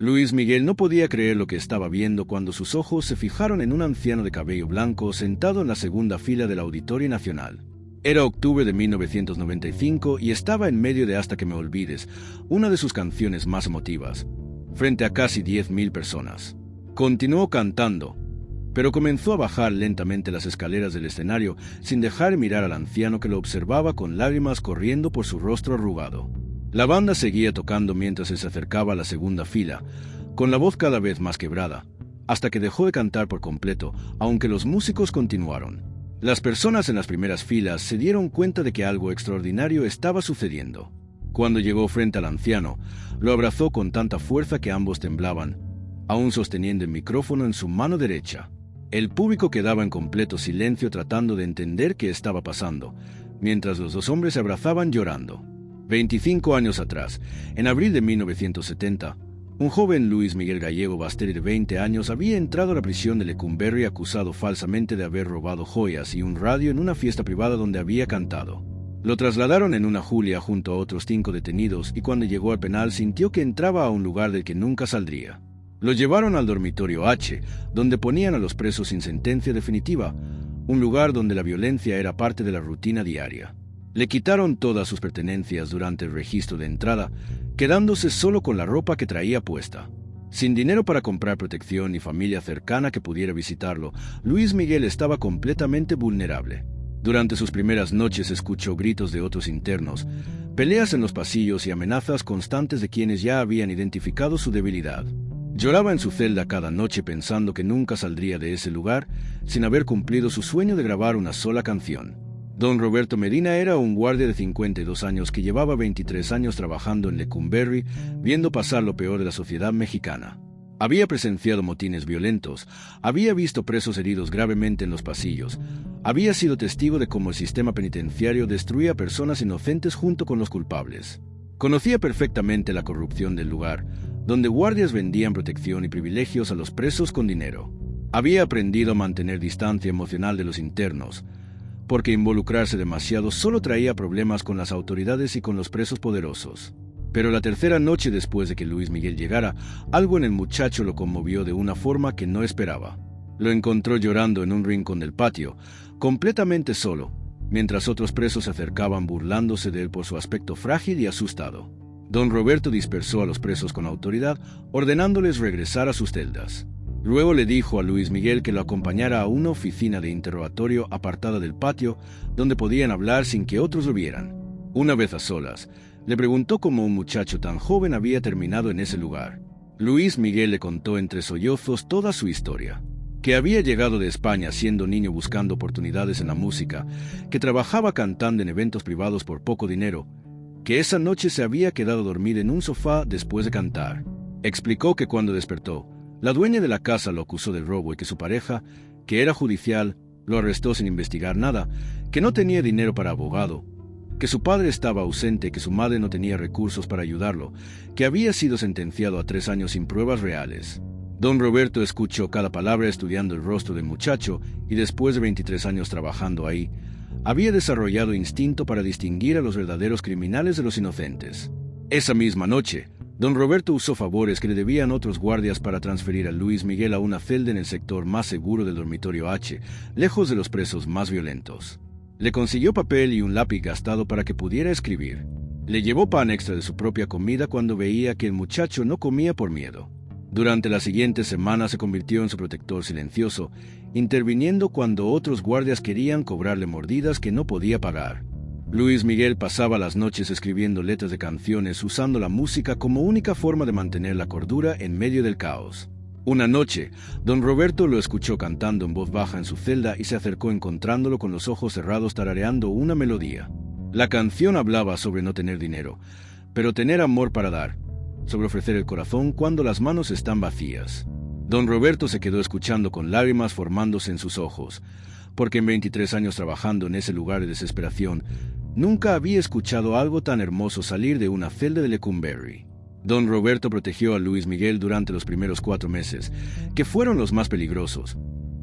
Luis Miguel no podía creer lo que estaba viendo cuando sus ojos se fijaron en un anciano de cabello blanco sentado en la segunda fila del Auditorio Nacional. Era octubre de 1995 y estaba en medio de Hasta que me olvides, una de sus canciones más emotivas, frente a casi 10.000 personas. Continuó cantando, pero comenzó a bajar lentamente las escaleras del escenario sin dejar mirar al anciano que lo observaba con lágrimas corriendo por su rostro arrugado. La banda seguía tocando mientras se acercaba a la segunda fila, con la voz cada vez más quebrada, hasta que dejó de cantar por completo, aunque los músicos continuaron. Las personas en las primeras filas se dieron cuenta de que algo extraordinario estaba sucediendo. Cuando llegó frente al anciano, lo abrazó con tanta fuerza que ambos temblaban, aún sosteniendo el micrófono en su mano derecha. El público quedaba en completo silencio tratando de entender qué estaba pasando, mientras los dos hombres se abrazaban llorando. 25 años atrás, en abril de 1970, un joven Luis Miguel Gallego Basteri de 20 años había entrado a la prisión de Lecumberri acusado falsamente de haber robado joyas y un radio en una fiesta privada donde había cantado. Lo trasladaron en una Julia junto a otros 5 detenidos y cuando llegó al penal sintió que entraba a un lugar del que nunca saldría. Lo llevaron al dormitorio H, donde ponían a los presos sin sentencia definitiva, un lugar donde la violencia era parte de la rutina diaria. Le quitaron todas sus pertenencias durante el registro de entrada, quedándose solo con la ropa que traía puesta. Sin dinero para comprar protección ni familia cercana que pudiera visitarlo, Luis Miguel estaba completamente vulnerable. Durante sus primeras noches escuchó gritos de otros internos, peleas en los pasillos y amenazas constantes de quienes ya habían identificado su debilidad. Lloraba en su celda cada noche pensando que nunca saldría de ese lugar sin haber cumplido su sueño de grabar una sola canción. Don Roberto Medina era un guardia de 52 años que llevaba 23 años trabajando en Lecumberri, viendo pasar lo peor de la sociedad mexicana. Había presenciado motines violentos, había visto presos heridos gravemente en los pasillos, había sido testigo de cómo el sistema penitenciario destruía a personas inocentes junto con los culpables. Conocía perfectamente la corrupción del lugar, donde guardias vendían protección y privilegios a los presos con dinero. Había aprendido a mantener distancia emocional de los internos, porque involucrarse demasiado solo traía problemas con las autoridades y con los presos poderosos. Pero la tercera noche después de que Luis Miguel llegara, algo en el muchacho lo conmovió de una forma que no esperaba. Lo encontró llorando en un rincón del patio, completamente solo, mientras otros presos se acercaban burlándose de él por su aspecto frágil y asustado. Don Roberto dispersó a los presos con autoridad, ordenándoles regresar a sus celdas. Luego le dijo a Luis Miguel que lo acompañara a una oficina de interrogatorio apartada del patio, donde podían hablar sin que otros lo vieran. Una vez a solas, le preguntó cómo un muchacho tan joven había terminado en ese lugar. Luis Miguel le contó entre sollozos toda su historia. Que había llegado de España siendo niño buscando oportunidades en la música, que trabajaba cantando en eventos privados por poco dinero, que esa noche se había quedado dormido en un sofá después de cantar. Explicó que cuando despertó, la dueña de la casa lo acusó del robo y que su pareja, que era judicial, lo arrestó sin investigar nada, que no tenía dinero para abogado, que su padre estaba ausente y que su madre no tenía recursos para ayudarlo, que había sido sentenciado a 3 años sin pruebas reales. Don Roberto escuchó cada palabra estudiando el rostro del muchacho y después de 23 años trabajando ahí, había desarrollado instinto para distinguir a los verdaderos criminales de los inocentes. Esa misma noche, Don Roberto usó favores que le debían otros guardias para transferir a Luis Miguel a una celda en el sector más seguro del dormitorio H, lejos de los presos más violentos. Le consiguió papel y un lápiz gastado para que pudiera escribir. Le llevó pan extra de su propia comida cuando veía que el muchacho no comía por miedo. Durante la siguiente semana se convirtió en su protector silencioso, interviniendo cuando otros guardias querían cobrarle mordidas que no podía pagar. Luis Miguel pasaba las noches escribiendo letras de canciones usando la música como única forma de mantener la cordura en medio del caos. Una noche, don Roberto lo escuchó cantando en voz baja en su celda y se acercó encontrándolo con los ojos cerrados tarareando una melodía. La canción hablaba sobre no tener dinero, pero tener amor para dar, sobre ofrecer el corazón cuando las manos están vacías. Don Roberto se quedó escuchando con lágrimas formándose en sus ojos, porque en 23 años trabajando en ese lugar de desesperación, nunca había escuchado algo tan hermoso salir de una celda de Lecumberri. Don Roberto protegió a Luis Miguel durante los primeros 4 meses, que fueron los más peligrosos,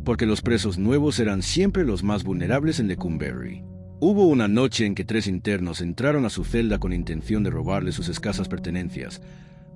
porque los presos nuevos eran siempre los más vulnerables en Lecumberri. Hubo una noche en que 3 internos entraron a su celda con intención de robarle sus escasas pertenencias,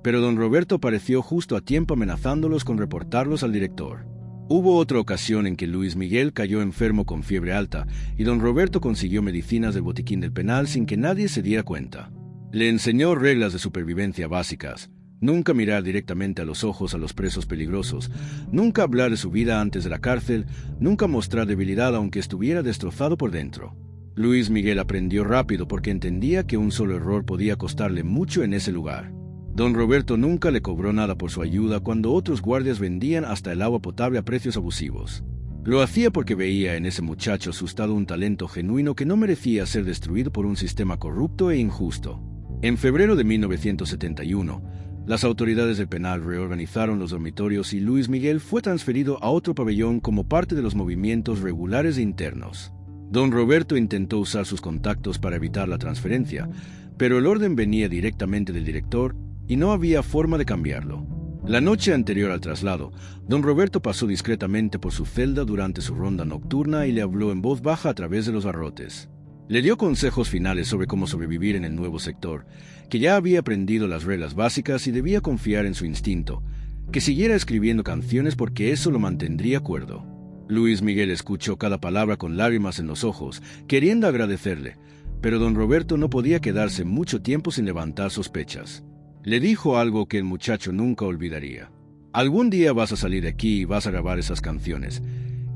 pero don Roberto apareció justo a tiempo amenazándolos con reportarlos al director. Hubo otra ocasión en que Luis Miguel cayó enfermo con fiebre alta y don Roberto consiguió medicinas del botiquín del penal sin que nadie se diera cuenta. Le enseñó reglas de supervivencia básicas: nunca mirar directamente a los ojos a los presos peligrosos, nunca hablar de su vida antes de la cárcel, nunca mostrar debilidad aunque estuviera destrozado por dentro. Luis Miguel aprendió rápido porque entendía que un solo error podía costarle mucho en ese lugar. Don Roberto nunca le cobró nada por su ayuda cuando otros guardias vendían hasta el agua potable a precios abusivos. Lo hacía porque veía en ese muchacho asustado un talento genuino que no merecía ser destruido por un sistema corrupto e injusto. En febrero de 1971, las autoridades del penal reorganizaron los dormitorios y Luis Miguel fue transferido a otro pabellón como parte de los movimientos regulares e internos. Don Roberto intentó usar sus contactos para evitar la transferencia, pero el orden venía directamente del director y no había forma de cambiarlo. La noche anterior al traslado, don Roberto pasó discretamente por su celda durante su ronda nocturna y le habló en voz baja a través de los barrotes. Le dio consejos finales sobre cómo sobrevivir en el nuevo sector, que ya había aprendido las reglas básicas y debía confiar en su instinto, que siguiera escribiendo canciones porque eso lo mantendría cuerdo. Luis Miguel escuchó cada palabra con lágrimas en los ojos, queriendo agradecerle, pero don Roberto no podía quedarse mucho tiempo sin levantar sospechas. Le dijo algo que el muchacho nunca olvidaría: algún día vas a salir de aquí y vas a grabar esas canciones,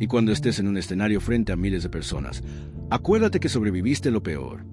y cuando estés en un escenario frente a miles de personas, acuérdate que sobreviviste lo peor.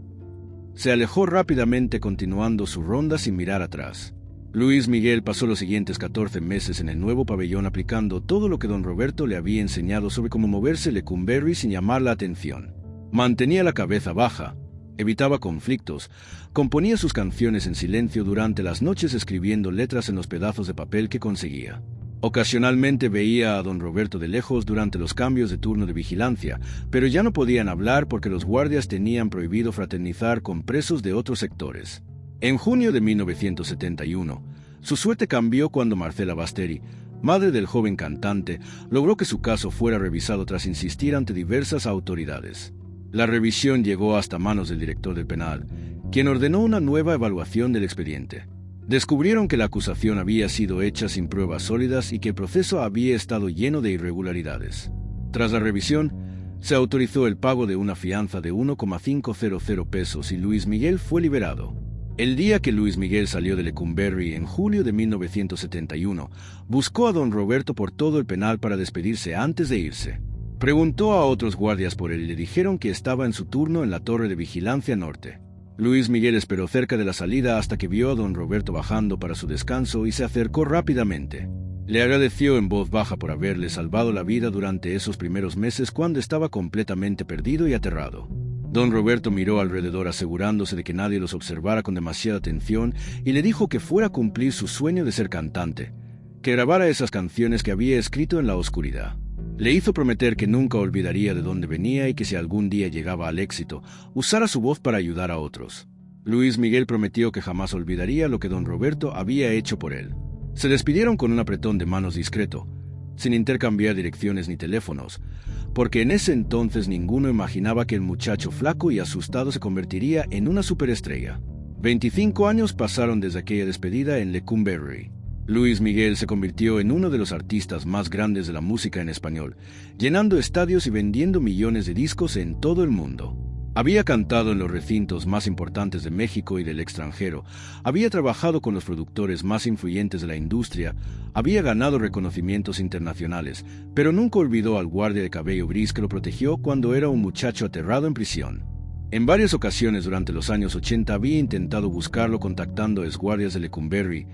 Se alejó rápidamente continuando su ronda sin mirar atrás. Luis Miguel pasó los siguientes 14 meses en el nuevo pabellón aplicando todo lo que don Roberto le había enseñado sobre cómo moverse Lecumberri sin llamar la atención. Mantenía la cabeza baja, evitaba conflictos, componía sus canciones en silencio durante las noches escribiendo letras en los pedazos de papel que conseguía. Ocasionalmente veía a don Roberto de lejos durante los cambios de turno de vigilancia, pero ya no podían hablar porque los guardias tenían prohibido fraternizar con presos de otros sectores. En junio de 1971, su suerte cambió cuando Marcela Basteri, madre del joven cantante, logró que su caso fuera revisado tras insistir ante diversas autoridades. La revisión llegó hasta manos del director del penal, quien ordenó una nueva evaluación del expediente. Descubrieron que la acusación había sido hecha sin pruebas sólidas y que el proceso había estado lleno de irregularidades. Tras la revisión, se autorizó el pago de una fianza de 1,500 pesos y Luis Miguel fue liberado. El día que Luis Miguel salió de Lecumberri en julio de 1971, buscó a don Roberto por todo el penal para despedirse antes de irse. Preguntó a otros guardias por él y le dijeron que estaba en su turno en la torre de vigilancia norte. Luis Miguel esperó cerca de la salida hasta que vio a don Roberto bajando para su descanso y se acercó rápidamente. Le agradeció en voz baja por haberle salvado la vida durante esos primeros meses cuando estaba completamente perdido y aterrado. Don Roberto miró alrededor asegurándose de que nadie los observara con demasiada atención y le dijo que fuera a cumplir su sueño de ser cantante, que grabara esas canciones que había escrito en la oscuridad. Le hizo prometer que nunca olvidaría de dónde venía y que si algún día llegaba al éxito, usara su voz para ayudar a otros. Luis Miguel prometió que jamás olvidaría lo que don Roberto había hecho por él. Se despidieron con un apretón de manos discreto, sin intercambiar direcciones ni teléfonos, porque en ese entonces ninguno imaginaba que el muchacho flaco y asustado se convertiría en una superestrella. 25 años pasaron desde aquella despedida en Lecumberri. Luis Miguel se convirtió en uno de los artistas más grandes de la música en español, llenando estadios y vendiendo millones de discos en todo el mundo. Había cantado en los recintos más importantes de México y del extranjero, había trabajado con los productores más influyentes de la industria, había ganado reconocimientos internacionales, pero nunca olvidó al guardia de cabello gris que lo protegió cuando era un muchacho aterrado en prisión. En varias ocasiones durante los años 80 había intentado buscarlo contactando a exguardias de Lecumberri,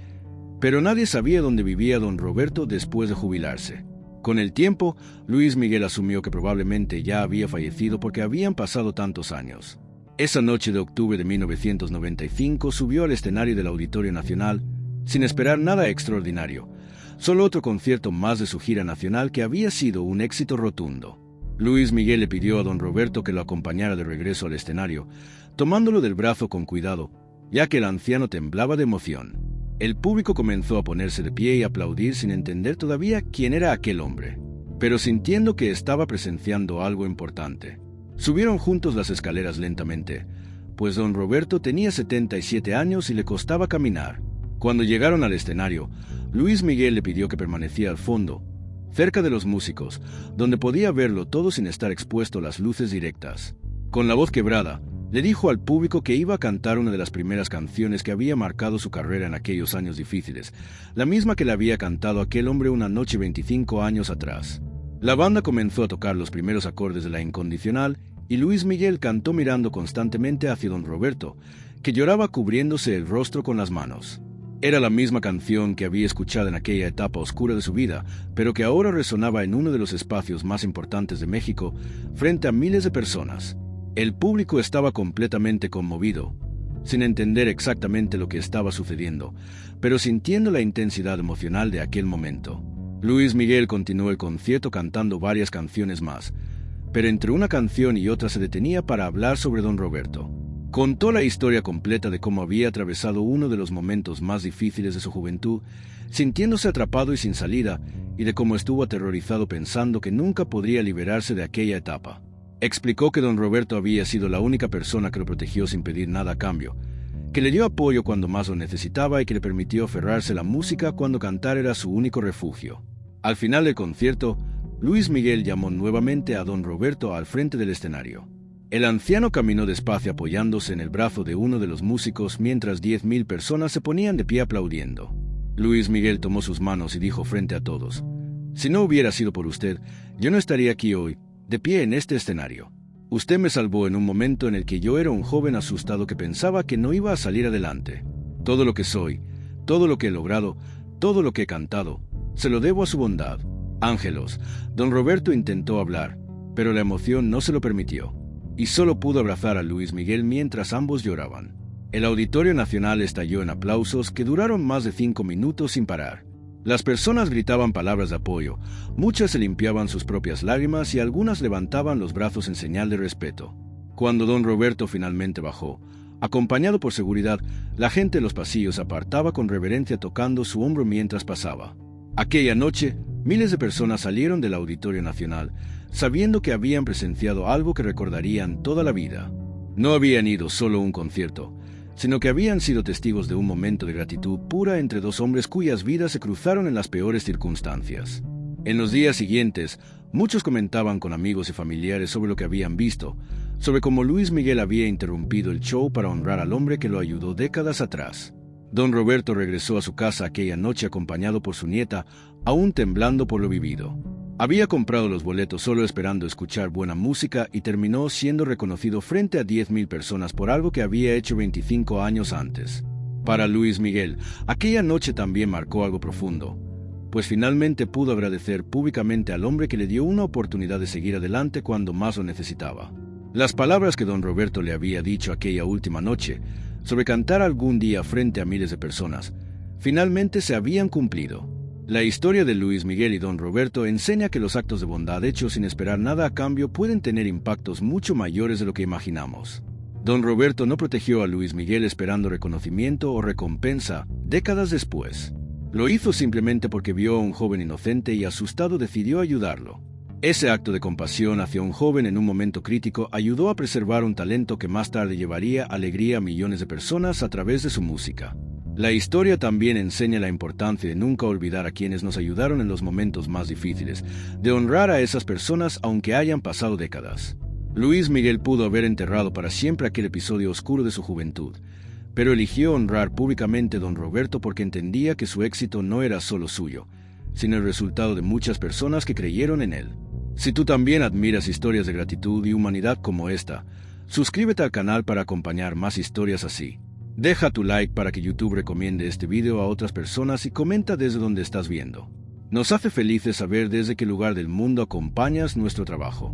pero nadie sabía dónde vivía don Roberto después de jubilarse. Con el tiempo, Luis Miguel asumió que probablemente ya había fallecido porque habían pasado tantos años. Esa noche de octubre de 1995 subió al escenario del Auditorio Nacional sin esperar nada extraordinario, solo otro concierto más de su gira nacional que había sido un éxito rotundo. Luis Miguel le pidió a don Roberto que lo acompañara de regreso al escenario, tomándolo del brazo con cuidado, ya que el anciano temblaba de emoción. El público comenzó a ponerse de pie y aplaudir sin entender todavía quién era aquel hombre, pero sintiendo que estaba presenciando algo importante. Subieron juntos las escaleras lentamente, pues don Roberto tenía 77 años y le costaba caminar. Cuando llegaron al escenario, Luis Miguel le pidió que permaneciera al fondo, cerca de los músicos, donde podía verlo todo sin estar expuesto a las luces directas. Con la voz quebrada, le dijo al público que iba a cantar una de las primeras canciones que había marcado su carrera en aquellos años difíciles, la misma que le había cantado aquel hombre una noche 25 años atrás. La banda comenzó a tocar los primeros acordes de La Incondicional y Luis Miguel cantó mirando constantemente hacia don Roberto, que lloraba cubriéndose el rostro con las manos. Era la misma canción que había escuchado en aquella etapa oscura de su vida, pero que ahora resonaba en uno de los espacios más importantes de México, frente a miles de personas. El público estaba completamente conmovido, sin entender exactamente lo que estaba sucediendo, pero sintiendo la intensidad emocional de aquel momento. Luis Miguel continuó el concierto cantando varias canciones más, pero entre una canción y otra se detenía para hablar sobre don Roberto. Contó la historia completa de cómo había atravesado uno de los momentos más difíciles de su juventud, sintiéndose atrapado y sin salida, y de cómo estuvo aterrorizado pensando que nunca podría liberarse de aquella etapa. Explicó que don Roberto había sido la única persona que lo protegió sin pedir nada a cambio, que le dio apoyo cuando más lo necesitaba y que le permitió aferrarse a la música cuando cantar era su único refugio. Al final del concierto, Luis Miguel llamó nuevamente a don Roberto al frente del escenario. El anciano caminó despacio apoyándose en el brazo de uno de los músicos mientras 10,000 personas se ponían de pie aplaudiendo. Luis Miguel tomó sus manos y dijo frente a todos: «Si no hubiera sido por usted, yo no estaría aquí hoy, de pie en este escenario. Usted me salvó en un momento en el que yo era un joven asustado que pensaba que no iba a salir adelante. Todo lo que soy, todo lo que he logrado, todo lo que he cantado, se lo debo a su bondad». Ángelos, don Roberto intentó hablar, pero la emoción no se lo permitió, y solo pudo abrazar a Luis Miguel mientras ambos lloraban. El Auditorio Nacional estalló en aplausos que duraron más de 5 minutos sin parar. Las personas gritaban palabras de apoyo, muchas se limpiaban sus propias lágrimas y algunas levantaban los brazos en señal de respeto. Cuando don Roberto finalmente bajó, acompañado por seguridad, la gente en los pasillos apartaba con reverencia tocando su hombro mientras pasaba. Aquella noche, miles de personas salieron del Auditorio Nacional, sabiendo que habían presenciado algo que recordarían toda la vida. No habían ido solo a un concierto, sino que habían sido testigos de un momento de gratitud pura entre dos hombres cuyas vidas se cruzaron en las peores circunstancias. En los días siguientes, muchos comentaban con amigos y familiares sobre lo que habían visto, sobre cómo Luis Miguel había interrumpido el show para honrar al hombre que lo ayudó décadas atrás. Don Roberto regresó a su casa aquella noche acompañado por su nieta, aún temblando por lo vivido. Había comprado los boletos solo esperando escuchar buena música y terminó siendo reconocido frente a 10,000 personas por algo que había hecho 25 años antes. Para Luis Miguel, aquella noche también marcó algo profundo, pues finalmente pudo agradecer públicamente al hombre que le dio una oportunidad de seguir adelante cuando más lo necesitaba. Las palabras que don Roberto le había dicho aquella última noche, sobre cantar algún día frente a miles de personas, finalmente se habían cumplido. La historia de Luis Miguel y don Roberto enseña que los actos de bondad hechos sin esperar nada a cambio pueden tener impactos mucho mayores de lo que imaginamos. Don Roberto no protegió a Luis Miguel esperando reconocimiento o recompensa décadas después. Lo hizo simplemente porque vio a un joven inocente y asustado decidió ayudarlo. Ese acto de compasión hacia un joven en un momento crítico ayudó a preservar un talento que más tarde llevaría alegría a millones de personas a través de su música. La historia también enseña la importancia de nunca olvidar a quienes nos ayudaron en los momentos más difíciles, de honrar a esas personas aunque hayan pasado décadas. Luis Miguel pudo haber enterrado para siempre aquel episodio oscuro de su juventud, pero eligió honrar públicamente a don Roberto porque entendía que su éxito no era solo suyo, sino el resultado de muchas personas que creyeron en él. Si tú también admiras historias de gratitud y humanidad como esta, suscríbete al canal para acompañar más historias así. Deja tu like para que YouTube recomiende este video a otras personas y comenta desde donde estás viendo. Nos hace felices saber desde qué lugar del mundo acompañas nuestro trabajo.